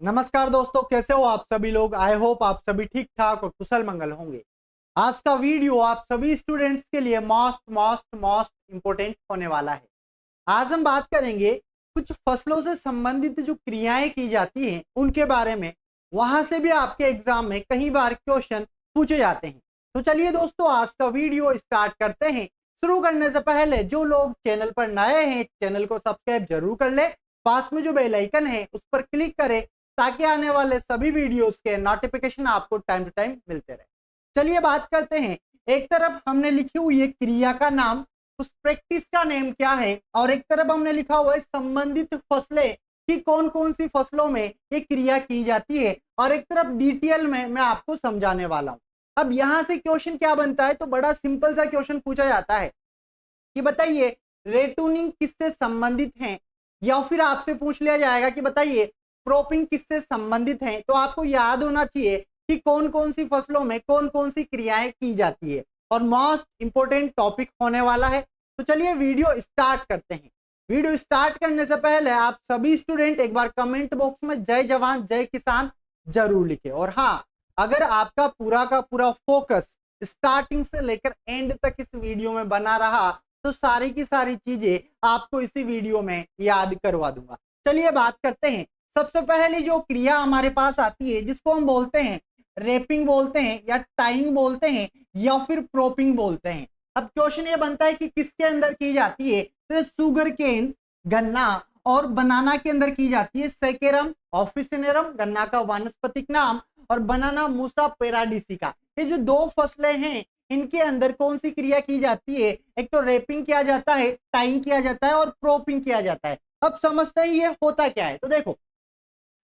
नमस्कार दोस्तों, कैसे हो आप सभी लोग। आई होप आप सभी ठीक ठाक और कुशल मंगल होंगे। आज का वीडियो आप सभी स्टूडेंट्स के लिए मोस्ट मोस्ट मोस्ट इंपोर्टेंट होने वाला है। आज हम बात करेंगे कुछ फसलों से संबंधित जो क्रियाएं की जाती हैं उनके बारे में। वहां से भी आपके एग्जाम में कई बार क्वेश्चन पूछे जाते हैं। तो चलिए दोस्तों, आज का वीडियो स्टार्ट करते हैं। शुरू करने से पहले जो लोग चैनल पर नए हैं, चैनल को सब्सक्राइब जरूर कर ले। पास में जो बेल आइकन है उस पर क्लिक करें ताकि आने वाले सभी वीडियोस के नोटिफिकेशन आपको टाइम टू टाइम मिलते रहे। चलिए बात करते हैं। एक तरफ हमने लिखी हुई है क्रिया का नाम, उस प्रैक्टिस का नेम क्या है, और एक तरफ हमने लिखा हुआ है संबंधित फसलें कि कौन कौन सी फसलों में ये क्रिया की जाती है, और एक तरफ डिटेल में मैं आपको समझाने वाला हूं। अब यहां से क्वेश्चन क्या बनता है, तो बड़ा सिंपल सा क्वेश्चन पूछा जाता है कि बताइए रेटूनिंग किससे संबंधित है, या फिर आपसे पूछ लिया जाएगा कि बताइए क्रॉपिंग किससे संबंधित है। तो आपको याद होना चाहिए कि कौन कौन सी फसलों में कौन कौन सी क्रियाएं की जाती है, और मोस्ट इंपोर्टेंट टॉपिक होने वाला है। तो चलिए वीडियो स्टार्ट करते हैं। वीडियो स्टार्ट करने से पहले आप सभी स्टूडेंट एक बार कमेंट बॉक्स में जय जवान जय किसान जरूर लिखे। और हाँ, अगर आपका पूरा का पूरा फोकस स्टार्टिंग से लेकर एंड तक इस वीडियो में बना रहा तो सारी की सारी चीजें आपको इसी वीडियो में याद करवा दूंगा। चलिए बात करते हैं। सबसे पहली जो क्रिया हमारे पास आती है जिसको हम बोलते हैं रेपिंग बोलते हैं, या टाइंग बोलते हैं, या फिर प्रोपिंग बोलते हैं। अब क्वेश्चन ये बनता है कि किसके अंदर की जाती है, तो शुगर केन गन्ना और बनाना के अंदर की जाती है। सेकेरम ऑफिसिनेरम गन्ना का वानस्पतिक नाम, और बनाना मूसा पेराडिसिका। ये जो दो फसलें हैं इनके अंदर कौन सी क्रिया की जाती है, एक तो रेपिंग किया जाता है, टाइंग किया जाता है, और प्रोपिंग किया जाता है। अब समझते ही ये होता क्या है। तो देखो,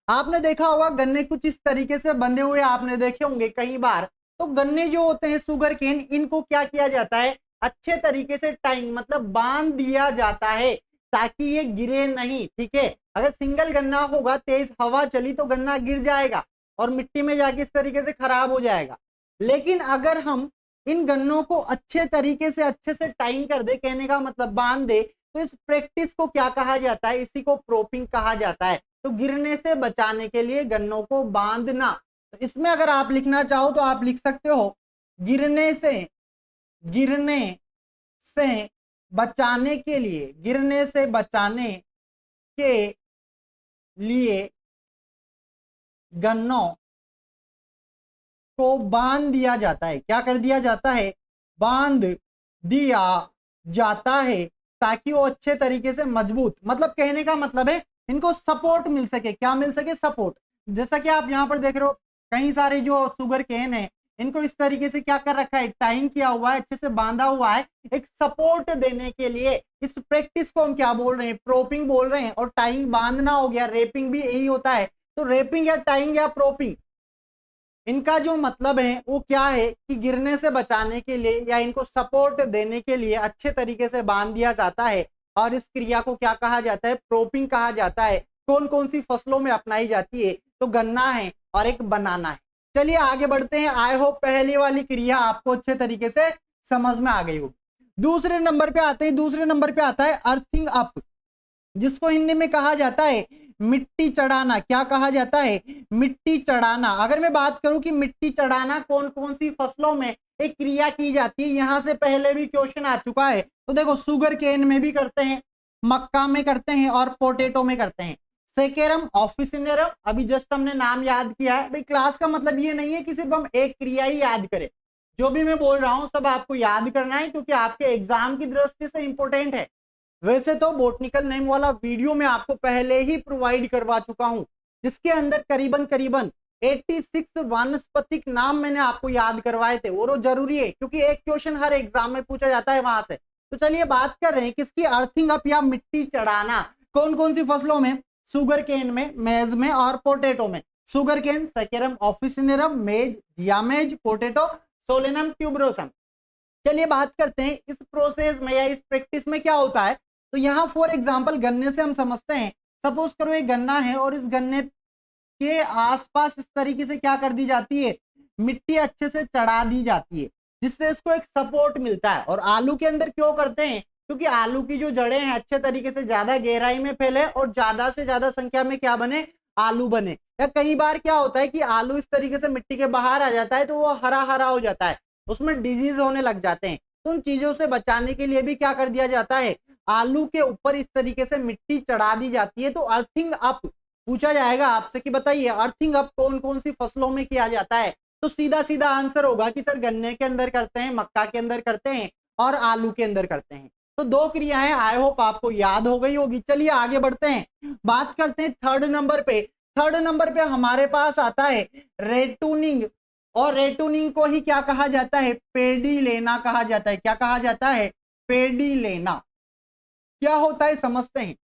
आपने देखा होगा गन्ने कुछ इस तरीके से बंधे हुए आपने देखे होंगे कई बार। तो गन्ने जो होते हैं शुगर केन, इनको क्या किया जाता है, अच्छे तरीके से टाइम मतलब बांध दिया जाता है ताकि ये गिरे नहीं। ठीक है, अगर सिंगल गन्ना होगा, तेज हवा चली तो गन्ना गिर जाएगा और मिट्टी में जाके इस तरीके से खराब हो जाएगा। लेकिन अगर हम इन गन्नों को अच्छे तरीके से अच्छे से टाइम कर दे, कहने का मतलब बांध दे, तो इस प्रैक्टिस को क्या कहा जाता है, इसी को प्रोपिंग कहा जाता है। तो गिरने से बचाने के लिए गन्नों को बांधना। तो इसमें अगर आप लिखना चाहो तो आप लिख सकते हो गिरने से बचाने के लिए, गिरने से बचाने के लिए गन्नों को बांध दिया जाता है। क्या कर दिया जाता है, बांध दिया जाता है ताकि वो अच्छे तरीके से मजबूत, मतलब कहने का मतलब है इनको सपोर्ट मिल सके। क्या मिल सके, सपोर्ट। जैसा कि आप यहाँ पर देख रहे हो कई सारे जो शुगर केन है इनको इस तरीके से क्या कर रखा है, टाइम किया हुआ है, अच्छे से बांधा हुआ है एक सपोर्ट देने के लिए। इस प्रैक्टिस को हम क्या बोल रहे हैं, प्रोपिंग बोल रहे हैं। और टाइम बांधना हो गया, रेपिंग भी यही होता है। तो रेपिंग या टाइंग या प्रोपिंग, इनका जो मतलब है वो क्या है कि गिरने से बचाने के लिए या इनको सपोर्ट देने के लिए अच्छे तरीके से बांध दिया जाता है। और इस क्रिया को क्या कहा जाता है, प्रोपिंग कहा जाता है। कौन कौन सी फसलों में अपनाई जाती है, तो गन्ना है और एक बनाना है। चलिए आगे बढ़ते हैं। आई होप पहली वाली क्रिया आपको अच्छे तरीके से समझ में आ गई होगी। दूसरे नंबर पे आते हैं, दूसरे नंबर पे आता है अर्थिंग अप, जिसको हिंदी में कहा जाता है मिट्टी चढ़ाना। क्या कहा जाता है, मिट्टी चढ़ाना। अगर मैं बात करूं कि मिट्टी चढ़ाना कौन कौन सी फसलों में एक क्रिया की जाती है, यहां से पहले भी क्वेश्चन आ चुका है। तो देखो शुगर केन में भी करते हैं, मक्का में करते हैं, और पोटैटो में करते हैं। सेकेरम ऑफिसिनेरम, अभी जस्ट हमने नाम याद किया है। भाई क्लास का मतलब ये नहीं है कि सिर्फ हम एक क्रिया ही याद करें। जो भी मैं बोल रहा हूं सब आपको याद करना है, क्योंकि आपके एग्जाम की दृष्टि से इंपॉर्टेंट है। वैसे तो बोटनिकल नेम वाला वीडियो में आपको पहले ही प्रोवाइड करवा चुका हूं, जिसके अंदर करीबन करीबन 86 वानस्पतिक नाम मैंने आपको याद करवाए थे। और वो जरूरी है क्योंकि एक क्वेश्चन हर एग्जाम में पूछा जाता है वहां से। तो चलिए बात कर रहे हैं किसकी, अर्थिंग अप या मिट्टी चढ़ाना। कौन कौन सी फसलों में, शुगर केन में, मेज में, और पोटैटो में। शुगर केन सेकेरम ऑफिसिनेरम, मेज जियामेज, पोटैटो सोलेनम ट्यूबरोसम। चलिए बात करते हैं इस प्रोसेस में या इस प्रैक्टिस में क्या होता है। तो यहाँ फॉर एग्जांपल गन्ने से हम समझते हैं। सपोज करो एक गन्ना है और इस गन्ने के आसपास इस तरीके से क्या कर दी जाती है, मिट्टी अच्छे से चढ़ा दी जाती है, जिससे इसको एक सपोर्ट मिलता है। और आलू के अंदर क्यों करते हैं, क्योंकि आलू की जो जड़ें हैं अच्छे तरीके से ज्यादा गहराई में फैले और ज्यादा से ज्यादा संख्या में क्या बने, आलू बने। या कई बार क्या होता है कि आलू इस तरीके से मिट्टी के बाहर आ जाता है तो वो हरा हरा हो जाता है, उसमें डिजीज होने लग जाते हैं। तो उन चीजों से बचाने के लिए भी क्या कर दिया जाता है, आलू के ऊपर इस तरीके से मिट्टी चढ़ा दी जाती है। तो अर्थिंग अप पूछा जाएगा आपसे कि बताइए अर्थिंग अप कौन कौन सी फसलों में किया जाता है, तो सीधा सीधा आंसर होगा कि सर गन्ने के अंदर करते हैं, मक्का के अंदर करते हैं और आलू के अंदर करते हैं। तो दो क्रियाएं आई होप आपको याद हो गई होगी। चलिए आगे बढ़ते हैं, बात करते हैं थर्ड नंबर पे। थर्ड नंबर पे हमारे पास आता है रेटूनिंग, और रेटूनिंग को ही क्या कहा जाता है, पेडी लेना कहा जाता है। क्या कहा जाता है, पेडी लेना। क्या होता है समझते हैं।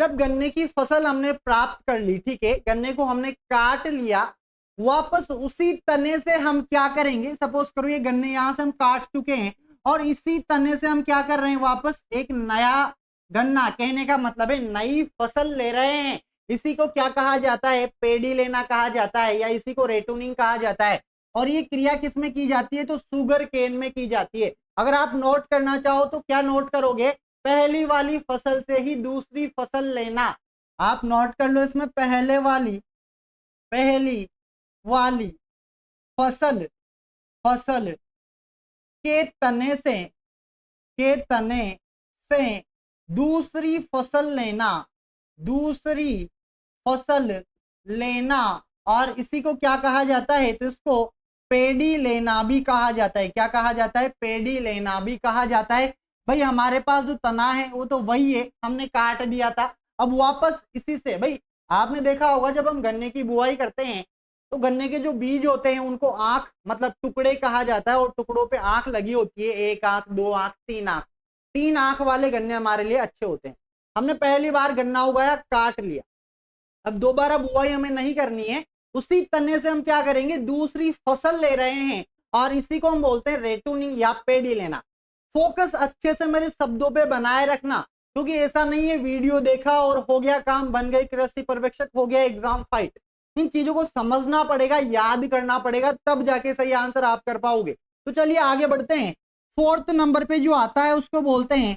जब गन्ने की फसल हमने प्राप्त कर ली, ठीक है, गन्ने को हमने काट लिया, वापस उसी तने से हम क्या करेंगे, सपोज करो ये गन्ने यहां से हम काट चुके हैं और इसी तने से हम क्या कर रहे हैं, वापस एक नया गन्ना, कहने का मतलब है नई फसल ले रहे हैं। इसी को क्या कहा जाता है, पेडी लेना कहा जाता है, या इसी को रेटूनिंग कहा जाता है। और ये क्रिया किस में की जाती है, तो शुगर केन में की जाती है। अगर आप नोट करना चाहो तो क्या नोट करोगे, पहली वाली फसल से ही दूसरी फसल लेना। आप नोट कर लो इसमें, पहली वाली फसल के तने से दूसरी फसल लेना, और इसी को क्या कहा जाता है, तो इसको पेडी लेना भी कहा जाता है। क्या कहा जाता है, पेडी लेना भी कहा जाता है। भाई हमारे पास जो तना है वो तो वही है, हमने काट दिया था, अब वापस इसी से, भाई आपने देखा होगा जब हम गन्ने की बुआई करते हैं तो गन्ने के जो बीज होते हैं उनको आंख मतलब टुकड़े कहा जाता है, और टुकड़ों पे आंख लगी होती है, एक आंख, दो आंख, तीन आंख वाले गन्ने हमारे लिए अच्छे होते हैं। हमने पहली बार गन्ना उगाया, काट लिया, अब दोबारा बुआई हमें नहीं करनी है, उसी तने से हम क्या करेंगे, दूसरी फसल ले रहे हैं, और इसी को हम बोलते हैं रेटूनिंग या पेडी लेना। फोकस अच्छे से मेरे शब्दों पे बनाए रखना, क्योंकि ऐसा नहीं है वीडियो देखा और हो गया काम, बन गई कृषि पर्यवेक्षक, हो गया एग्जाम फाइट। इन चीजों को समझना पड़ेगा, याद करना पड़ेगा, तब जाके सही आंसर आप कर पाओगे। तो चलिए आगे बढ़ते हैं। फोर्थ नंबर पे जो आता है उसको बोलते हैं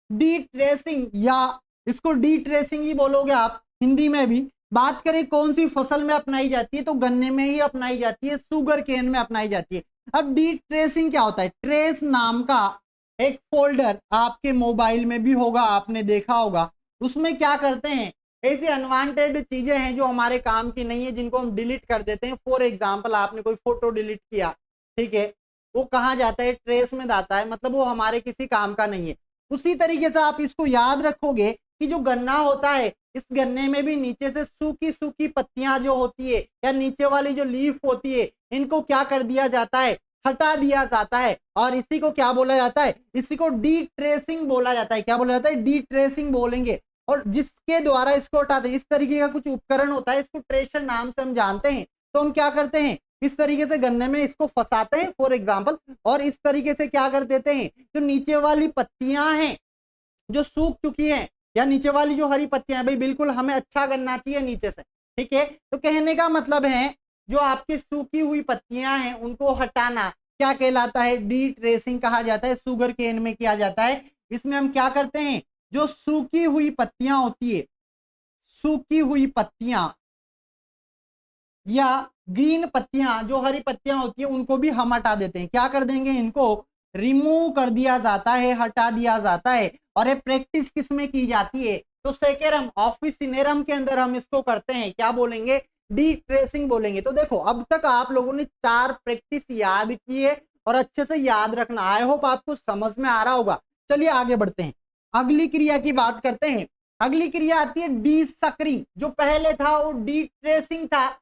डी ट्रेसिंग, या इसको डी ट्रेसिंग ही बोलोगे आप हिंदी में भी। बात करें कौन सी फसल में अपनाई जाती है, तो गन्ने में ही अपनाई जाती है, शुगर केन में अपनाई जाती है। अब डी ट्रेसिंग क्या होता है, ट्रेस नाम का एक फोल्डर आपके मोबाइल में भी होगा, आपने देखा होगा। उसमें क्या करते हैं, ऐसी अनवांटेड चीजें हैं जो हमारे काम की नहीं है, जिनको हम डिलीट कर देते हैं। फॉर एग्जांपल आपने कोई फोटो डिलीट किया, ठीक है, वो कहाँ जाता है, ट्रेस में जाता है, मतलब वो हमारे किसी काम का नहीं है। उसी तरीके से आप इसको याद रखोगे कि जो गन्ना होता है, इस गन्ने में भी नीचे से सूखी सूखी पत्तियां जो होती है, या नीचे वाली जो लीफ होती है, इनको क्या कर दिया जाता है, हटा दिया जाता है, और इसी को क्या बोला जाता है, इसी को डी ट्रेसिंग बोला जाता है। क्या बोला जाता है, डी ट्रेसिंग बोलेंगे। और जिसके द्वारा इसको हटाते हैं, इस तरीके का कुछ उपकरण होता है, इसको ट्रेशर नाम से हम जानते हैं। तो हम क्या करते हैं, इस तरीके से गन्ने में इसको फंसाते हैं फॉर एग्जाम्पल, और इस तरीके से क्या कर देते हैं, जो नीचे वाली पत्तियां हैं जो सूख चुकी हैं, या नीचे वाली जो हरी पत्तियां हैं, भाई बिल्कुल हमें अच्छा गन्ना चाहिए नीचे से, ठीक है, तो कहने का मतलब है जो आपकी सूखी हुई पत्तियां हैं उनको हटाना क्या कहलाता है, डी ट्रेसिंग कहा जाता है। शुगर केन में किया जाता है। इसमें हम क्या करते हैं, जो सूखी हुई पत्तियां होती है, सूखी हुई पत्तियां या ग्रीन पत्तियां, जो हरी पत्तियां होती है, उनको भी हम हटा देते हैं। क्या कर देंगे, इनको रिमूव कर दिया जाता है, हटा दिया जाता है। और ये प्रैक्टिस किस में की जाती है, तो सेकेरम ऑफिसिनेरम के अंदर हम इसको करते हैं। क्या बोलेंगे, डी ट्रेसिंग बोलेंगे। तो देखो अब तक आप लोगों ने 4 प्रैक्टिस याद की है, और अच्छे से याद रखना। आई होप आपको समझ में आ रहा होगा। चलिए आगे बढ़ते हैं, अगली क्रिया की बात करते हैं। अगली क्रिया आती है डी सकरिंग। जो पहले था वो डी ट्रेसिंग था।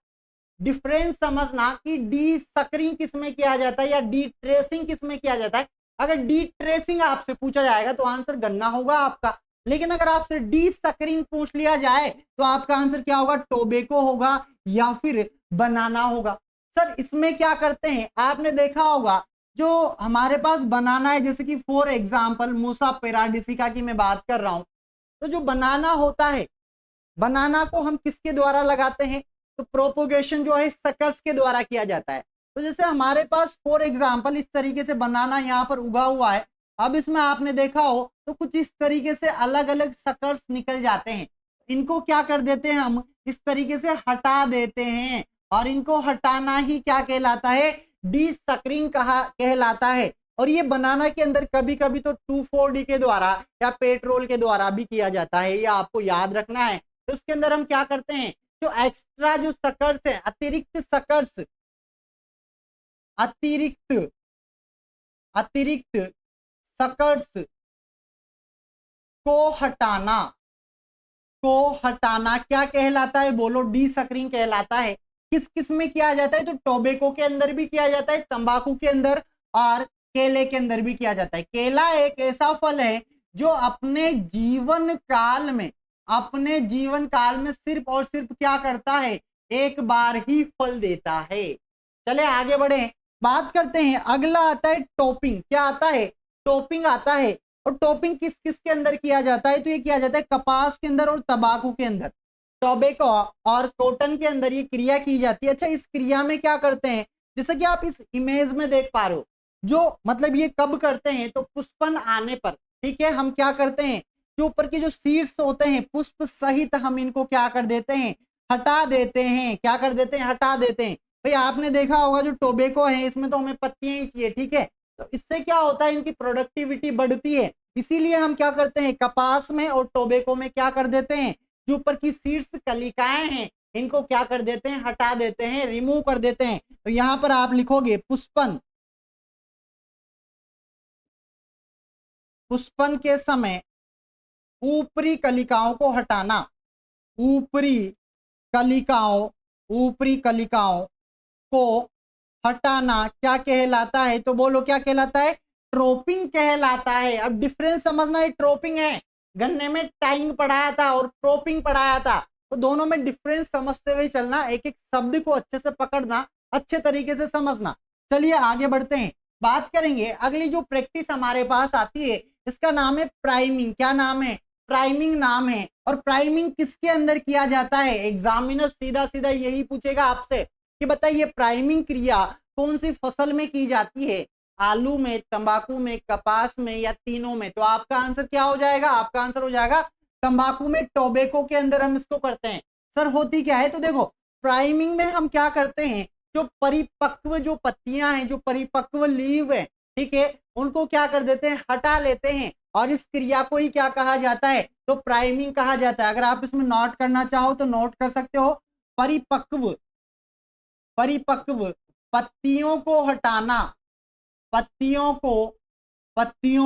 डिफरेंस समझना कि डी सकरिंग किस में किया जाता है या डी ट्रेसिंग किस में किया जाता है। अगर डी ट्रेसिंग आपसे पूछा जाएगा तो आंसर गन्ना होगा आपका, लेकिन अगर आपसे डी सकरिंग पूछ लिया जाए तो आपका आंसर क्या होगा, टोबैको होगा या फिर बनाना होगा। सर इसमें क्या करते हैं, आपने देखा होगा जो हमारे पास बनाना है, जैसे कि फॉर एग्जांपल मूसा पेराडिसिका की मैं बात कर रहा हूं, तो जो बनाना होता है, बनाना को हम किसके द्वारा लगाते हैं, तो प्रोपोगेशन जो है सकर्स के द्वारा किया जाता है। तो जैसे हमारे पास फॉर एग्जांपल इस तरीके से बनाना यहाँ पर उगा हुआ है, अब इसमें आपने देखा हो तो कुछ इस तरीके से अलग अलग सकर्स निकल जाते हैं। इनको क्या कर देते हैं हम, इस तरीके से हटा देते हैं, और इनको हटाना ही क्या कहलाता है, डीसकरिंग कहलाता है। और ये बनाना के अंदर कभी कभी तो 2,4-D के द्वारा या पेट्रोल के द्वारा भी किया जाता है, ये आपको याद रखना है। तो उसके अंदर हम क्या करते हैं, जो एक्स्ट्रा जो सकर्स है, अतिरिक्त सकर्स, अतिरिक्त सकर्स को हटाना क्या कहलाता है, बोलो, डीसकरिंग कहलाता है। किस किस में किया जाता है, तो टोबैको के अंदर भी किया जाता है, तंबाकू के अंदर और केले के अंदर भी किया जाता है। केला एक ऐसा फल है जो अपने जीवन काल में सिर्फ और सिर्फ क्या करता है, एक बार ही फल देता है। चले आगे बढ़े, बात करते हैं। अगला आता है टॉपिंग। क्या आता है, टॉपिंग आता है। और टॉपिंग किस किस के अंदर किया जाता है, तो ये किया जाता है कपास के अंदर और तंबाकू के अंदर, टोबैको और कॉटन के अंदर ये क्रिया की जाती है। अच्छा, इस क्रिया में क्या करते हैं, जैसे कि आप इस इमेज में देख पा रहे हो, जो मतलब ये कब करते हैं, तो पुष्पन आने पर, ठीक है, हम क्या करते हैं, जो ऊपर के जो सीड्स होते हैं पुष्प सहित हम इनको क्या कर देते हैं, हटा देते हैं। क्या कर देते हैं, हटा देते हैं। भाई आपने देखा होगा जो टोबैको है इसमें तो हमें पत्तियां ही चाहिए, ठीक है, तो इससे क्या होता है, इनकी प्रोडक्टिविटी बढ़ती है। इसीलिए हम क्या करते हैं, कपास में और टोबैको में क्या कर देते हैं, जो ऊपर की सीड्स कलिकाएं हैं इनको क्या कर देते हैं, हटा देते हैं, रिमूव कर देते हैं। तो यहां पर आप लिखोगे पुष्पन के समय ऊपरी कलिकाओं को हटाना, ऊपरी कलिकाओं को हटाना क्या कहलाता है, तो बोलो क्या कहलाता है, ट्रोपिंग कहलाता है। अब डिफरेंस समझना, है ट्रोपिंग है, गन्ने में टाइंग पढ़ाया था और ट्रोपिंग पढ़ाया था, तो दोनों में डिफरेंस समझते हुए चलना, एक एक शब्द को अच्छे से पकड़ना, अच्छे तरीके से समझना। चलिए आगे बढ़ते हैं, बात करेंगे। अगली जो प्रैक्टिस हमारे पास आती है इसका नाम है प्राइमिंग। क्या नाम है, प्राइमिंग नाम है। और प्राइमिंग किसके अंदर किया जाता है, एग्जामिनर सीधा सीधा यही पूछेगा आपसे कि बताइए प्राइमिंग क्रिया कौन सी फसल में की जाती है, आलू में, तंबाकू में, कपास में या तीनों में। तो आपका आंसर क्या हो जाएगा, आपका आंसर हो जाएगा तंबाकू में, टोबैको के अंदर हम इसको करते हैं। सर होती क्या है, तो देखो प्राइमिंग में हम क्या करते हैं, जो परिपक्व जो पत्तियां हैं, जो परिपक्व लीव है, ठीक है, उनको क्या कर देते हैं, हटा लेते हैं, और इस क्रिया को ही क्या कहा जाता है, तो प्राइमिंग कहा जाता है। अगर आप इसमें नोट करना चाहो तो नोट कर सकते हो, परिपक्व पत्तियों को हटाना, पत्तियों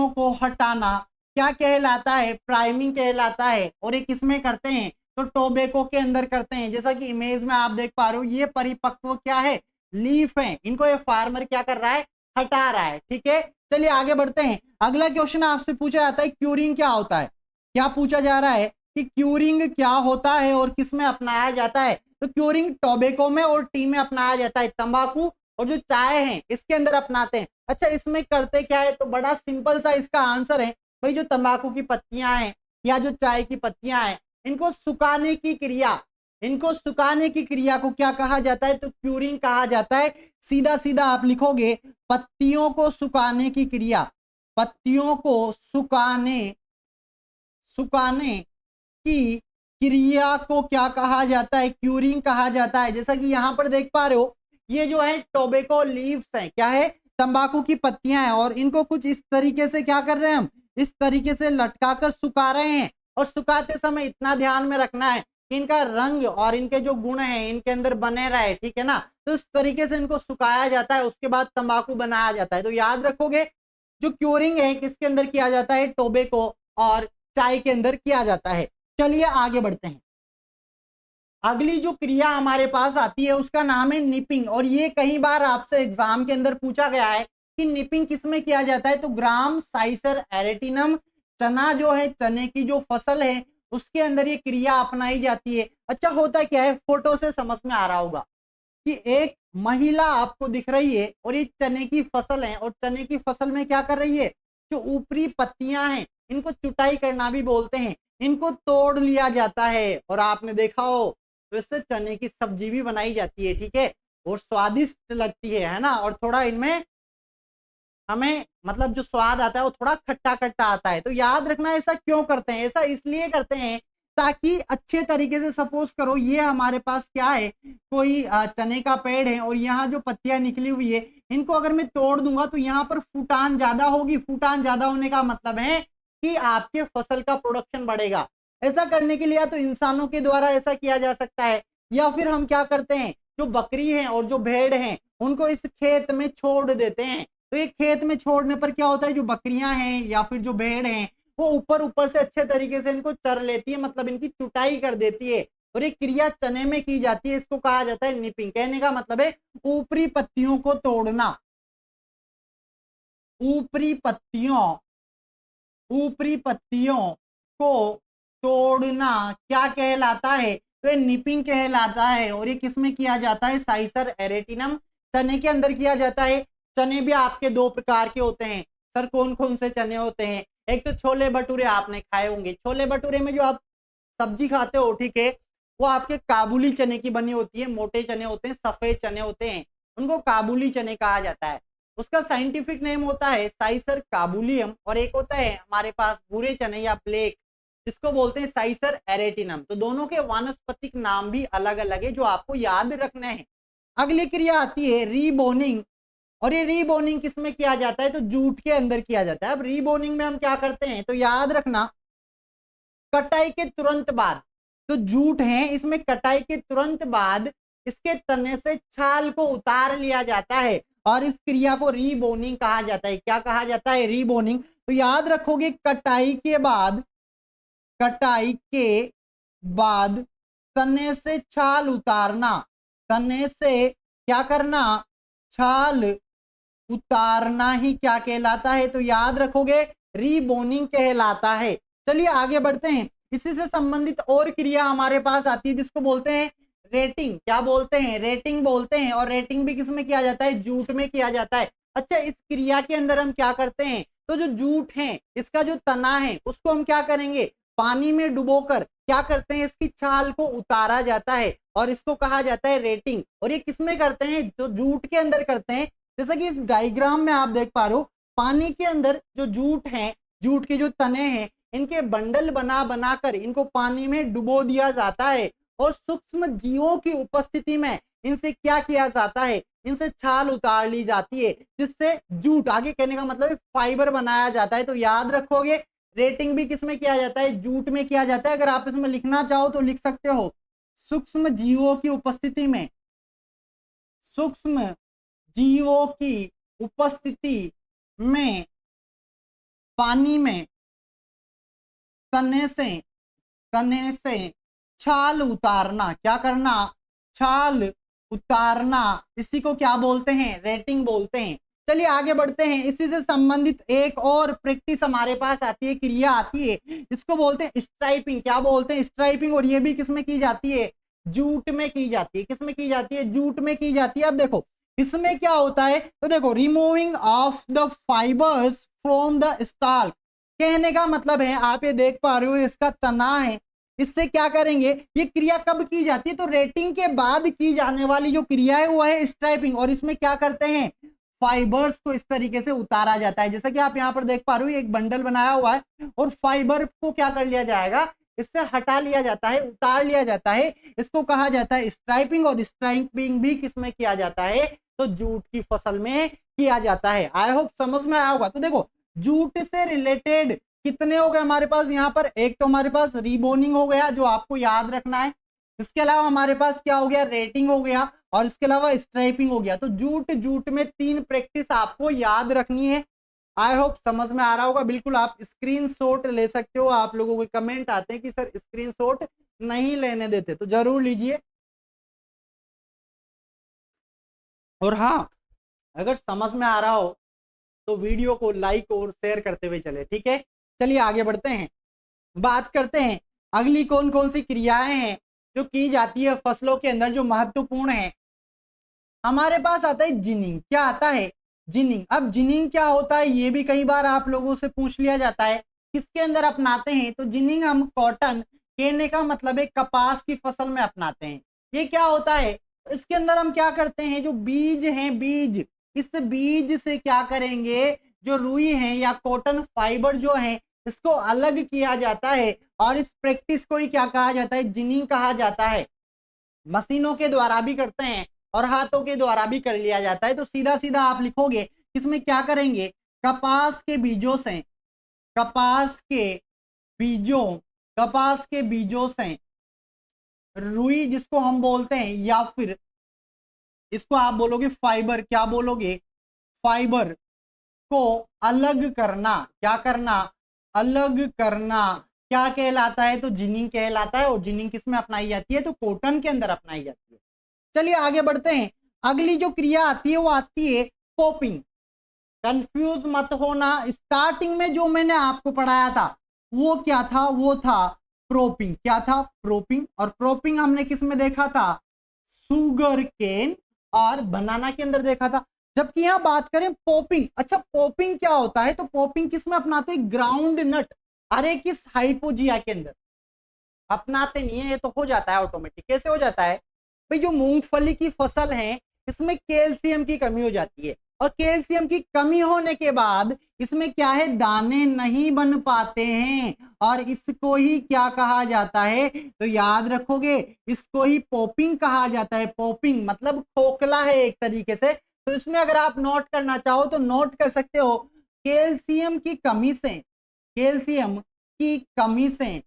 को हटाना क्या कहलाता है, प्राइमिंग कहलाता है। और ये किसमें करते हैं, तो टोबैको के अंदर करते हैं। जैसा कि इमेज में आप देख पा रहे हो, ये परिपक्व क्या है, लीफ है, इनको ये फार्मर क्या कर रहा है, हटा रहा है, ठीक है। चलिए आगे बढ़ते हैं। अगला क्वेश्चन आपसे पूछा जाता है क्यूरिंग क्या होता है। क्या पूछा जा रहा है कि क्यूरिंग क्या होता है और किसमें अपनाया जाता है, तो क्यूरिंग टोबैको में और टी में अपनाया जाता है, तंबाकू और जो चाय है इसके अंदर अपनाते हैं। अच्छा, इसमें करते क्या है, तो बड़ा सिंपल सा इसका आंसर है, भाई जो तंबाकू की पत्तियां हैं या जो चाय की पत्तियां हैं, इनको सुखाने की क्रिया को क्या कहा जाता है, तो क्यूरिंग कहा जाता है। सीधा सीधा आप लिखोगे पत्तियों को सुखाने की क्रिया, पत्तियों को सुखाने की क्रिया को क्या कहा जाता है, क्यूरिंग कहा जाता है। जैसा कि यहां पर देख पा रहे हो, ये जो है टोबैको लीव्स हैं, क्या है, तंबाकू की पत्तियां हैं, और इनको कुछ इस तरीके से क्या कर रहे हैं हम, इस तरीके से लटकाकर सुखा रहे हैं। और सुखाते समय इतना ध्यान में रखना है कि इनका रंग और इनके जो गुण हैं इनके अंदर बने रहे, ठीक है ना। तो इस तरीके से इनको सुखाया जाता है, उसके बाद तंबाकू बनाया जाता है। तो याद रखोगे जो क्यूरिंग है किसके अंदर किया जाता है, टोबैको और चाय के अंदर किया जाता है। चलिए आगे बढ़ते हैं। अगली जो क्रिया हमारे पास आती है उसका नाम है निपिंग। और ये कई बार आपसे एग्जाम के अंदर पूछा गया है कि निपिंग किसमें किया जाता है, तो ग्राम साइसर एरेटिनम, चना जो है, चने की जो फसल है उसके अंदर ये क्रिया अपनाई जाती है। अच्छा, होता क्या है, फोटो से समझ में आ रहा होगा कि एक महिला आपको दिख रही है और ये चने की फसल है, और चने की फसल में क्या कर रही है, जो ऊपरी पत्तियां हैं इनको चुटाई करना भी बोलते हैं, इनको तोड़ लिया जाता है। और आपने देखा हो तो इससे चने की सब्जी भी बनाई जाती है, ठीक है, और स्वादिष्ट लगती है ना। और थोड़ा इनमें हमें मतलब जो स्वाद आता है वो थोड़ा खट्टा खट्टा आता है। तो याद रखना ऐसा क्यों करते हैं, ऐसा इसलिए करते हैं ताकि अच्छे तरीके से, सपोज करो ये हमारे पास क्या है, कोई चने का पेड़ है और यहाँ जो पत्तियां निकली हुई है, इनको अगर मैं तोड़ दूंगा तो यहाँ पर फूटान ज्यादा होगी। फूटान ज्यादा होने का मतलब है कि आपके फसल का प्रोडक्शन बढ़ेगा। ऐसा करने के लिए या तो इंसानों के द्वारा ऐसा किया जा सकता है, या फिर हम क्या करते हैं, जो बकरी है और जो भेड़ है उनको इस खेत में छोड़ देते हैं। तो ये खेत में छोड़ने पर क्या होता है, जो बकरियां हैं या फिर जो भेड़ हैं वो ऊपर ऊपर से अच्छे तरीके से इनको चर लेती है, मतलब इनकी चुटाई कर देती है। और ये क्रिया चने में की जाती है, इसको कहा जाता है निपिंग। कहने का मतलब है ऊपरी पत्तियों को तोड़ना। ऊपरी पत्तियों को तोड़ना क्या कहलाता है, तो ये निपिंग कहलाता है। और ये किसमें किया जाता है, साइसर एरेटिनम चने के अंदर किया जाता है। चने भी आपके दो प्रकार के होते हैं। सर कौन कौन से चने होते हैं, एक तो छोले भटूरे आपने खाए होंगे। छोले भटूरे में जो आप सब्जी खाते हो, ठीक है, वो आपके काबुली चने की बनी होती है। मोटे चने होते हैं, सफेद चने होते हैं, उनको काबुली चने कहा जाता है। उसका साइंटिफिक नेम होता है साइसर काबुलियम। और एक होता है हमारे पास भूरे चने या ब्लैक, इसको बोलते हैं साइसर एरेटिनम। तो दोनों के वानस्पतिक नाम भी अलग अलग है, जो आपको याद रखना है। अगली क्रिया आती है रीबोनिंग। और ये रीबोनिंग किसमें किया जाता है, तो जूट के अंदर किया जाता है। अब रीबोनिंग में हम क्या करते हैं, तो याद रखना कटाई के तुरंत बाद, तो जूट है इसमें कटाई के तुरंत बाद इसके तने से छाल को उतार लिया जाता है और इस क्रिया को रीबोनिंग कहा जाता है। क्या कहा जाता है, रीबोनिंग। तो याद रखोगे कटाई के बाद तने से छाल उतारना, तने से क्या करना, छाल उतारना ही क्या कहलाता है, तो याद रखोगे रीबोनिंग कहलाता है। चलिए आगे बढ़ते हैं। इसी से संबंधित और क्रिया हमारे पास आती है जिसको बोलते हैं रेटिंग। क्या बोलते हैं, रेटिंग बोलते हैं। और रेटिंग भी किसमें किया जाता है, जूट में किया जाता है। अच्छा, इस क्रिया के अंदर हम क्या करते हैं, तो जो जूट है इसका जो तना है उसको हम क्या करेंगे, पानी में डुबोकर क्या करते हैं, इसकी छाल को उतारा जाता है और इसको कहा जाता है रेटिंग। और ये किसमें करते हैं, जो जूट के अंदर करते हैं। जैसा कि इस डायग्राम में आप देख पा रहे हो, पानी के अंदर जो जूट है, जूट के जो तने हैं, इनके बंडल बना बनाकर इनको पानी में डुबो दिया जाता है और सूक्ष्म जीवों की उपस्थिति में इनसे क्या किया जाता है, इनसे छाल उतार ली जाती है, जिससे जूट, आगे कहने का मतलब है फाइबर बनाया जाता है। तो याद रखोगे रेटिंग भी किसमें किया जाता है, जूट में किया जाता है। अगर आप इसमें लिखना चाहो तो लिख सकते हो, सूक्ष्म जीवों की उपस्थिति में, सूक्ष्म जीवों की उपस्थिति में पानी में तने से छाल उतारना, क्या करना, छाल उतारना, इसी को क्या बोलते हैं, रेटिंग बोलते हैं। चलिए आगे बढ़ते हैं। इसी से संबंधित एक और प्रैक्टिस हमारे पास आती है, क्रिया आती है, इसको बोलते हैं स्ट्राइपिंग। क्या बोलते हैं, स्ट्राइपिंग। और ये भी किसमें की जाती है, जूट में की जाती है। किसमें की जाती है, जूट में की जाती है। अब देखो इसमें क्या होता है, तो देखो removing of the fibres from the stalk. कहने का मतलब है, आप ये देख पा रहे हो इसका तना है, इससे क्या करेंगे, ये क्रिया कब की जाती है, तो रेटिंग के बाद की जाने वाली जो क्रिया है वो है स्ट्राइपिंग। और इसमें क्या करते हैं, फाइबर्स को इस तरीके से उतारा जाता है। जैसा कि आप यहाँ पर देख पा रहे हो, एक बंडल बनाया हुआ है और फाइबर को क्या कर लिया जाएगा, इससे हटा लिया जाता है, उतार लिया जाता है। इसको कहा जाता है स्ट्राइपिंग। और स्ट्राइपिंग भी किसमें किया जाता है, तो जूट की फसल में किया जाता है। आई होप समझ में आया होगा। तो देखो जूट से रिलेटेड कितने हो गए हमारे पास यहाँ पर, एक तो हमारे पास रीबोनिंग हो गया जो आपको याद रखना है, इसके अलावा हमारे पास क्या हो गया, रेटिंग हो गया, और इसके अलावा स्ट्राइपिंग हो गया। तो जूट में 3 प्रैक्टिस आपको याद रखनी है। आई होप समझ में आ रहा होगा। बिल्कुल आप स्क्रीनशॉट ले सकते हो। आप लोगों के कमेंट आते हैं कि सर स्क्रीनशॉट नहीं लेने देते, तो जरूर लीजिए। और हाँ, अगर समझ में आ रहा हो तो वीडियो को लाइक और शेयर करते हुए चले, ठीक है। चलिए आगे बढ़ते हैं, बात करते हैं अगली कौन कौन सी क्रियाएं हैं जो की जाती है फसलों के अंदर, जो महत्वपूर्ण है। हमारे पास आता है जिनिंग। क्या आता है, जिनिंग। अब जिनिंग क्या होता है, ये भी कई बार आप लोगों से पूछ लिया जाता है, किसके अंदर अपनाते हैं, तो जिनिंग हम कॉटन, कहने का मतलब है कपास की फसल में अपनाते हैं। ये क्या होता है, इसके अंदर हम क्या करते हैं, जो बीज हैं, बीज, इस बीज से क्या करेंगे, जो रुई है या कॉटन फाइबर जो है, इसको अलग किया जाता है और इस प्रैक्टिस को ही क्या कहा जाता है, जिनिंग कहा जाता है। मशीनों के द्वारा भी करते हैं और हाथों के द्वारा भी कर लिया जाता है। तो सीधा सीधा आप लिखोगे, इसमें क्या करेंगे, कपास के बीजों से, कपास के बीजों, कपास के बीजों से रुई जिसको हम बोलते हैं, या फिर इसको आप बोलोगे फाइबर, क्या बोलोगे, फाइबर को अलग करना, क्या करना, अलग करना, क्या कहलाता है, तो जिनिंग कहलाता है। और जिनिंग किस में अपनाई जाती है, तो कॉटन के अंदर अपनाई जाती है। चलिए आगे बढ़ते हैं। अगली जो क्रिया आती है वो आती है पॉपिंग। कंफ्यूज मत होना, स्टार्टिंग में जो मैंने आपको पढ़ाया था वो क्या था, वो था प्रोपिंग। क्या था, प्रोपिंग। और प्रोपिंग हमने किस में देखा था, सुगर केन और बनाना के अंदर देखा था। जबकि यहां बात करें पॉपिंग, अच्छा पॉपिंग क्या होता है, तो पॉपिंग किस में अपनाते हैं, ग्राउंड नट, अरे किस हाइपोजिया के अंदर अपनाते नहीं है, ये तो हो जाता है ऑटोमेटिक। कैसे हो जाता है भाई, जो मूंगफली की फसल है इसमें कैल्शियम की कमी हो जाती है, और कैल्शियम की कमी होने के बाद इसमें क्या है, दाने नहीं बन पाते हैं, और इसको ही क्या कहा जाता है, तो याद रखोगे इसको ही पॉपिंग कहा जाता है। पॉपिंग मतलब खोखला है एक तरीके से। तो इसमें अगर आप नोट करना चाहो तो नोट कर सकते हो, कैल्शियम की कमी से, कैल्शियम की कमी से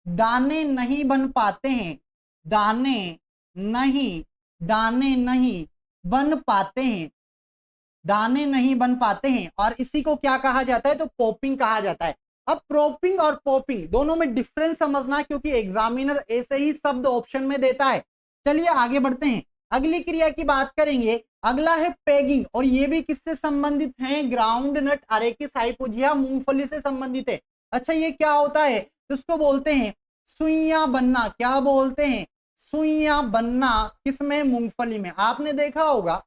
दाने नहीं बन पाते हैं, दाने नहीं, दाने नहीं बन पाते हैं, दाने नहीं बन पाते हैं, और इसी को क्या कहा जाता है, तो पॉपिंग कहा जाता है। अब प्रोपिंग और पॉपिंग दोनों में डिफरेंस समझना, क्योंकि एग्जामिनर ऐसे ही शब्द ऑप्शन में देता है। चलिए आगे बढ़ते हैं, अगली क्रिया की बात करेंगे। अगला है पेगिंग, और ये भी किससे संबंधित है, ग्राउंड नट अरेकिस हाइपोजिया, मूंगफली से संबंधित है। अच्छा ये क्या होता है, तो उसको बोलते हैं सुइयां बनना। क्या बोलते हैं, सुइयां बनना, किसमें, मूंगफली में। आपने देखा होगा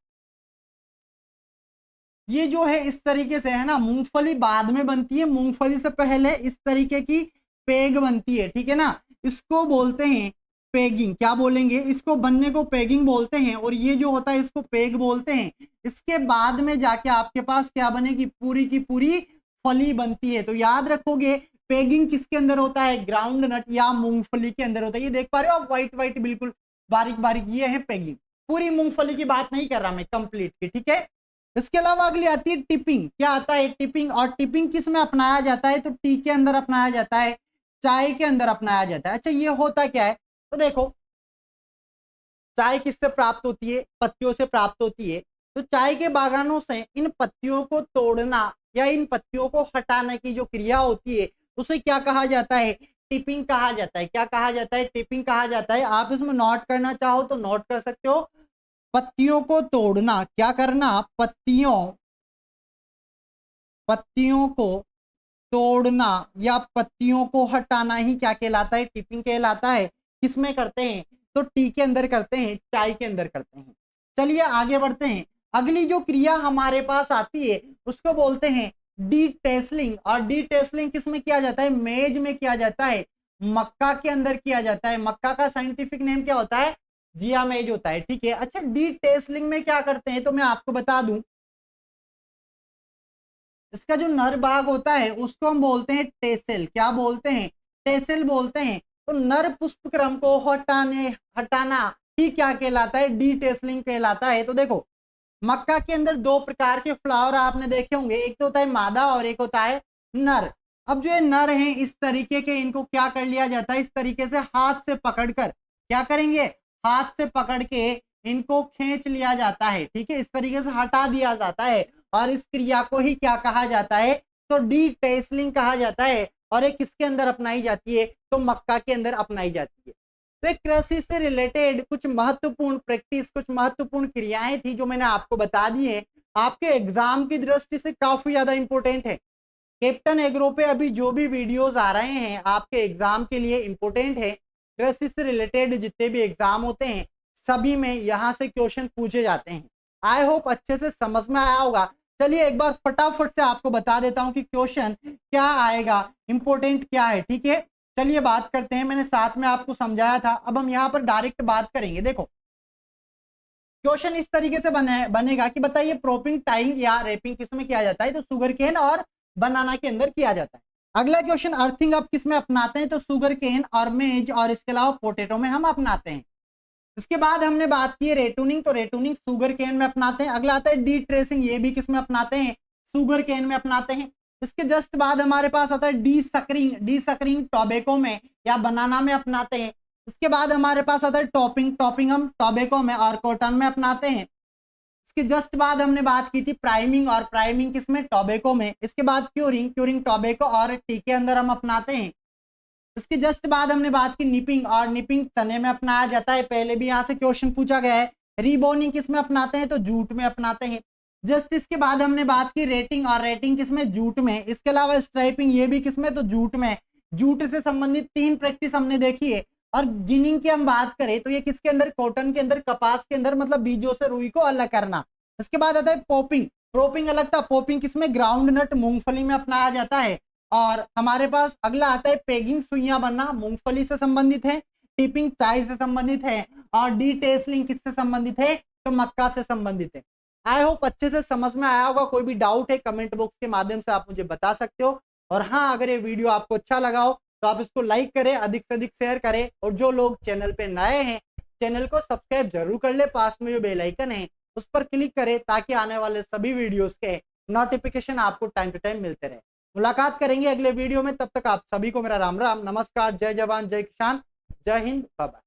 ये जो है इस तरीके से है ना, मूंगफली बाद में बनती है, मूंगफली से पहले इस तरीके की पेग बनती है, ठीक है ना, इसको बोलते हैं पेगिंग। क्या बोलेंगे, इसको बनने को पेगिंग बोलते हैं, और ये जो होता है इसको पेग बोलते हैं। इसके बाद में जाके आपके पास क्या बनेगी, पूरी की पूरी फली बनती है। तो याद रखोगे पेगिंग किसके अंदर होता है, ग्राउंड नट या मूंगफली के अंदर होता है। ये देख पा रहे हो आप, व्हाइट व्हाइट बिल्कुल बारीक बारीक, ये है पेगिंग। पूरी मूंगफली की बात नहीं कर रहा मैं, कंप्लीट की, ठीक है। इसके अलावा अगली आती है टिपिंग। क्या आता है, टिपिंग। और टिपिंग किस में अपनाया जाता है, तो टी के अंदर अपनाया जाता है, चाय के अंदर अपनाया जाता है। अच्छा ये होता क्या है, तो देखो चाय किससे प्राप्त होती है, पत्तियों से प्राप्त होती है। तो चाय के बागानों से इन पत्तियों को तोड़ना या इन पत्तियों को हटाने की जो क्रिया होती है उसे क्या कहा जाता है, टिपिंग कहा जाता है। क्या कहा जाता है, टिपिंग कहा जाता है। आप इसमें नोट करना चाहो तो नोट कर सकते हो, पत्तियों को तोड़ना, क्या करना, पत्तियों, पत्तियों को तोड़ना या पत्तियों को हटाना ही क्या कहलाता है, टिपिंग कहलाता है। किसमें करते हैं, तो टी के अंदर करते हैं, चाय के अंदर करते हैं। चलिए आगे बढ़ते हैं। अगली जो क्रिया हमारे पास आती है उसको बोलते हैं डीटेसलिंग। और डीटेसलिंग किसमें किया जाता है, मेज में किया जाता है, मक्का के अंदर किया जाता है। मक्का का साइंटिफिक नेम क्या होता है, जिया मेज होता है, ठीक है। अच्छा डीटेसलिंग में क्या करते हैं, तो मैं आपको बता दूं, इसका जो नर भाग होता है उसको हम बोलते हैं टेसेल। क्या बोलते हैं, टेसेल बोलते हैं। तो नर पुष्प क्रम को हटाना ही क्या कहलाता है, डीटेसलिंग कहलाता है। तो देखो मक्का के अंदर दो प्रकार के फ्लावर आपने देखे होंगे, एक तो होता है मादा और एक होता है नर। अब जो ये नर है इस तरीके के, इनको क्या कर लिया जाता है, इस तरीके से हाथ से पकड़कर, क्या करेंगे, हाथ से पकड़ के इनको खींच लिया जाता है, ठीक है, इस तरीके से हटा दिया जाता है। और इस क्रिया को ही क्या कहा जाता है, तो डीटेसलिंग कहा जाता है। और ये किसके अंदर अपनाई जाती है, तो मक्का के अंदर अपनाई जाती है। तो एक कृषि से रिलेटेड कुछ महत्वपूर्ण प्रैक्टिस, कुछ महत्वपूर्ण क्रियाएं थी जो मैंने आपको बता दी है, आपके एग्जाम की दृष्टि से काफी ज्यादा इंपॉर्टेंट है। कैप्टन एग्रो पे अभी जो भी वीडियोस आ रहे हैं आपके एग्जाम के लिए इंपॉर्टेंट है। कृषि से रिलेटेड जितने भी एग्जाम होते हैं सभी में यहाँ से क्वेश्चन पूछे जाते हैं। आई होप अच्छे से समझ में आया होगा। चलिए एक बार फटाफट से आपको बता देता हूं कि क्वेश्चन क्या आएगा, इंपॉर्टेंट क्या है, ठीक है। चलिए बात करते हैं, मैंने साथ में आपको समझाया था, अब हम यहाँ पर डायरेक्ट बात करेंगे। देखो क्वेश्चन इस तरीके से बनेगा कि बताइए प्रोपिंग, टाइंग या रैपिंग किस में किया जाता है, तो सुगर केन और बनाना के अंदर किया जाता है। अगला क्वेश्चन, अर्थिंग आप किस में अपनाते हैं? तो शुगर केन और मेज और इसके अलावा पोटेटो में हम अपनाते हैं। इसके बाद हमने बात की रेटूनिंग, तो रेटूनिंग शुगर केन में अपनाते हैं। अगला आता है डी ट्रेसिंग, ये भी किस में अपनाते हैं? शुगर केन में अपनाते हैं। इसके जस्ट बाद हमारे पास आता है D suckering, D suckering tobacco में या बनाना में अपनाते हैं। इसके बाद हमारे पास आता है टॉपिंग, टॉपिंग हम टोबैको में और कॉटन में अपनाते हैं। इसके जस्ट बाद हमने बात की थी प्राइमिंग, और प्राइमिंग किसमें? टोबैको में। इसके बाद क्यूरिंग, क्यूरिंग टोबैको और टी के अंदर हम अपनाते हैं। इसके जस्ट बाद हमने बात की निपिंग, और निपिंग चने में अपनाया जाता है, पहले भी यहाँ से क्वेश्चन पूछा गया है। रिबोनिंग किसमें अपनाते हैं? तो जूट में अपनाते हैं। जस्ट इसके बाद हमने बात की रेटिंग, और रेटिंग किसमें? जूट में। इसके अलावा स्ट्राइपिंग, ये भी किसमें? तो जूट में। जूट से संबंधित 3 प्रैक्टिस हमने देखी है। और जिनिंग की हम बात करें तो ये किसके अंदर? कॉटन के अंदर, कपास के अंदर, मतलब बीजों से रुई को अलग करना। इसके बाद आता है पॉपिंग, प्रोपिंग अलग था, पॉपिंग किसमें? ग्राउंड नट मूंगफली में अपनाया जाता है। और हमारे पास अगला आता है पेगिंग, सुइयां बनना, मूंगफली से संबंधित है। टिपिंग चाय से संबंधित है। और डी टेस्लिंग किससे संबंधित है? तो मक्का से संबंधित है। आई होप अच्छे से समझ में आया होगा। कोई भी डाउट है कमेंट बॉक्स के माध्यम से आप मुझे बता सकते हो। और हाँ, अगर ये वीडियो आपको अच्छा लगा हो तो आप इसको लाइक करें, अधिक से अधिक शेयर करें, और जो लोग चैनल पे नए हैं चैनल को सब्सक्राइब जरूर कर ले। पास में जो बेल आइकन है उस पर क्लिक करें ताकि आने वाले सभी वीडियोस के नोटिफिकेशन आपको टाइम टू टाइम मिलते रहे। मुलाकात करेंगे अगले वीडियो में, तब तक आप सभी को मेरा राम राम, नमस्कार, जय जवान जय किसान, जय हिंद, बाय बाय।